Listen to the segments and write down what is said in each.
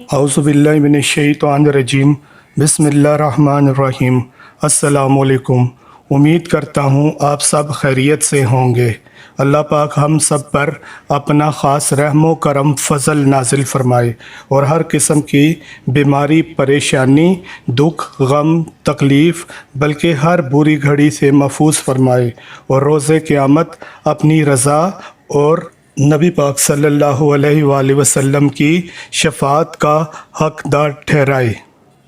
اعوذ باللہ من الشیطان الرجیم بسم اللہ الرحمن الرحیم۔ السلام علیکم۔ امید کرتا ہوں آپ سب خیریت سے ہوں گے۔ اللہ پاک ہم سب پر اپنا خاص رحم و کرم فضل نازل فرمائے اور ہر قسم کی بیماری، پریشانی، دکھ، غم، تکلیف بلکہ ہر بری گھڑی سے محفوظ فرمائے اور روز قیامت اپنی رضا اور نبی پاک صلی اللہ علیہ وآلہ وسلم کی شفاعت کا حقدار ٹھہرائے۔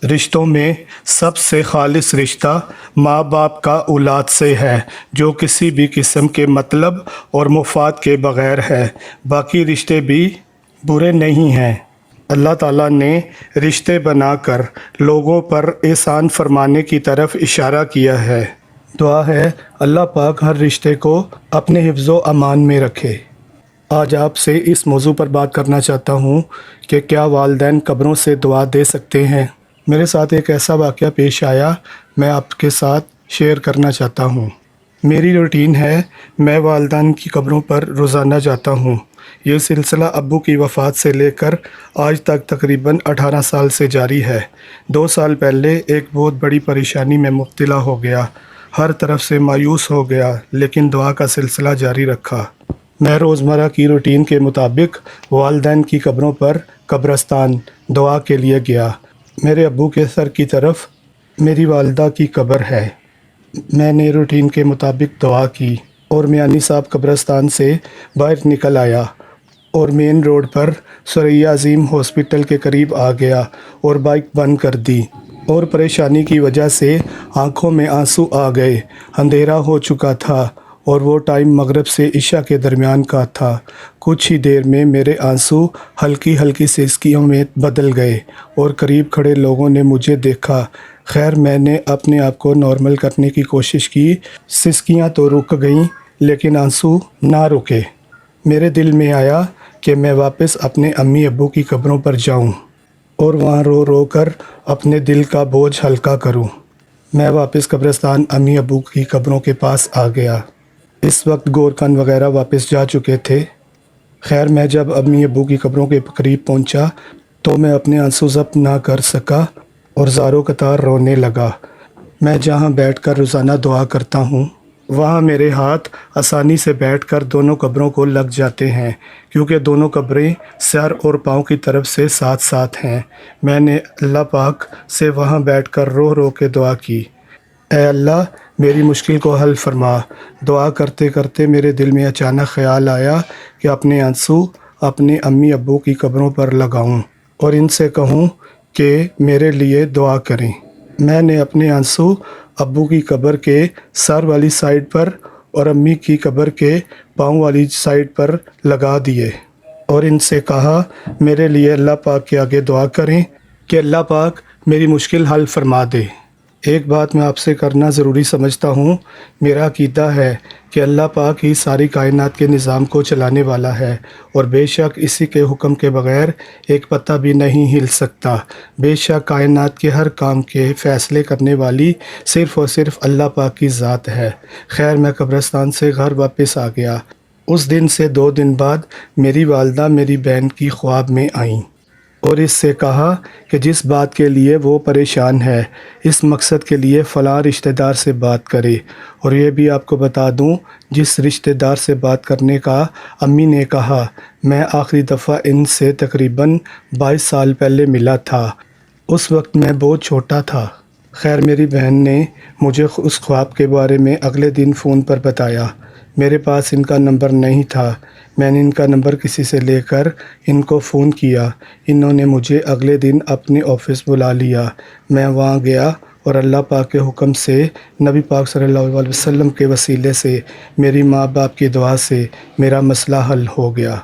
رشتوں میں سب سے خالص رشتہ ماں باپ کا اولاد سے ہے، جو کسی بھی قسم کے مطلب اور مفاد کے بغیر ہے۔ باقی رشتے بھی برے نہیں ہیں۔ اللہ تعالیٰ نے رشتے بنا کر لوگوں پر احسان فرمانے کی طرف اشارہ کیا ہے۔ دعا ہے اللہ پاک ہر رشتے کو اپنے حفظ و امان میں رکھے۔ آج آپ سے اس موضوع پر بات کرنا چاہتا ہوں کہ کیا والدین قبروں سے دعا دے سکتے ہیں؟ میرے ساتھ ایک ایسا واقعہ پیش آیا، میں آپ کے ساتھ شیئر کرنا چاہتا ہوں۔ میری روٹین ہے، میں والدین کی قبروں پر روزانہ جاتا ہوں۔ یہ سلسلہ ابو کی وفات سے لے کر آج تک تقریباً 18 سال سے جاری ہے۔ 2 سال پہلے ایک بہت بڑی پریشانی میں مبتلا ہو گیا، ہر طرف سے مایوس ہو گیا، لیکن دعا کا سلسلہ جاری رکھا۔ میں روزمرہ کی روٹین کے مطابق والدین کی قبروں پر قبرستان دعا کے لیے گیا۔ میرے ابو کے سر کی طرف میری والدہ کی قبر ہے۔ میں نے روٹین کے مطابق دعا کی اور میانی صاحب قبرستان سے باہر نکل آیا اور مین روڈ پر ثریا عظیم ہاسپٹل کے قریب آ گیا اور بائک بند کر دی اور پریشانی کی وجہ سے آنکھوں میں آنسو آ گئے۔ اندھیرا ہو چکا تھا اور وہ ٹائم مغرب سے عشاء کے درمیان کا تھا۔ کچھ ہی دیر میں میرے آنسو ہلکی ہلکی سسکیوں میں بدل گئے اور قریب کھڑے لوگوں نے مجھے دیکھا۔ خیر میں نے اپنے آپ کو نارمل کرنے کی کوشش کی، سسکیاں تو رک گئیں لیکن آنسو نہ رکے۔ میرے دل میں آیا کہ میں واپس اپنے امی ابو کی قبروں پر جاؤں اور وہاں رو رو کر اپنے دل کا بوجھ ہلکا کروں۔ میں واپس قبرستان امی ابو کی قبروں کے پاس آ گیا۔ اس وقت گورکن وغیرہ واپس جا چکے تھے۔ خیر میں جب امی ابو کی قبروں کے قریب پہنچا تو میں اپنے آنسو ضبط نہ کر سکا اور زاروں قطار رونے لگا۔ میں جہاں بیٹھ کر روزانہ دعا کرتا ہوں وہاں میرے ہاتھ آسانی سے بیٹھ کر دونوں قبروں کو لگ جاتے ہیں، کیونکہ دونوں قبریں سر اور پاؤں کی طرف سے ساتھ ساتھ ہیں۔ میں نے اللہ پاک سے وہاں بیٹھ کر رو رو کے دعا کی، اے اللہ میری مشکل کو حل فرما۔ دعا کرتے کرتے میرے دل میں اچانک خیال آیا کہ اپنے آنسو اپنے امی ابو کی قبروں پر لگاؤں اور ان سے کہوں کہ میرے لیے دعا کریں۔ میں نے اپنے آنسو ابو کی قبر کے سر والی سائڈ پر اور امی کی قبر کے پاؤں والی سائڈ پر لگا دیے اور ان سے کہا میرے لیے اللہ پاک کے آگے دعا کریں کہ اللہ پاک میری مشکل حل فرما دے۔ ایک بات میں آپ سے کرنا ضروری سمجھتا ہوں، میرا عقیدہ ہے کہ اللہ پاک ہی ساری کائنات کے نظام کو چلانے والا ہے اور بے شک اسی کے حکم کے بغیر ایک پتہ بھی نہیں ہل سکتا۔ بے شک کائنات کے ہر کام کے فیصلے کرنے والی صرف اور صرف اللہ پاک کی ذات ہے۔ خیر میں قبرستان سے گھر واپس آ گیا۔ اس دن سے 2 دن بعد میری والدہ میری بہن کی خواب میں آئیں اور اس سے کہا کہ جس بات کے لیے وہ پریشان ہے اس مقصد کے لیے فلاں رشتہ دار سے بات کرے، اور یہ بھی آپ کو بتا دوں جس رشتہ دار سے بات کرنے کا امی نے کہا، میں آخری دفعہ ان سے تقریباً 22 سال پہلے ملا تھا۔ اس وقت میں بہت چھوٹا تھا۔ خیر میری بہن نے مجھے اس خواب کے بارے میں اگلے دن فون پر بتایا۔ میرے پاس ان کا نمبر نہیں تھا۔ میں نے ان کا نمبر کسی سے لے کر ان کو فون کیا۔ انہوں نے مجھے اگلے دن اپنے آفس بلا لیا۔ میں وہاں گیا اور اللہ پاک کے حکم سے نبی پاک صلی اللہ علیہ وسلم کے وسیلے سے میری ماں باپ کی دعا سے میرا مسئلہ حل ہو گیا۔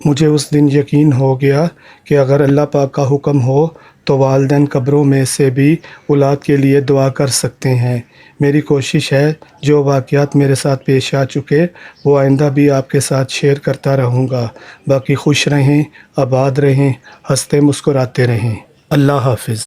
مجھے اس دن یقین ہو گیا کہ اگر اللہ پاک کا حکم ہو تو والدین قبروں میں سے بھی اولاد کے لیے دعا کر سکتے ہیں۔ میری کوشش ہے جو واقعات میرے ساتھ پیش آ چکے وہ آئندہ بھی آپ کے ساتھ شیئر کرتا رہوں گا۔ باقی خوش رہیں، آباد رہیں، ہنستے مسکراتے رہیں۔ اللہ حافظ۔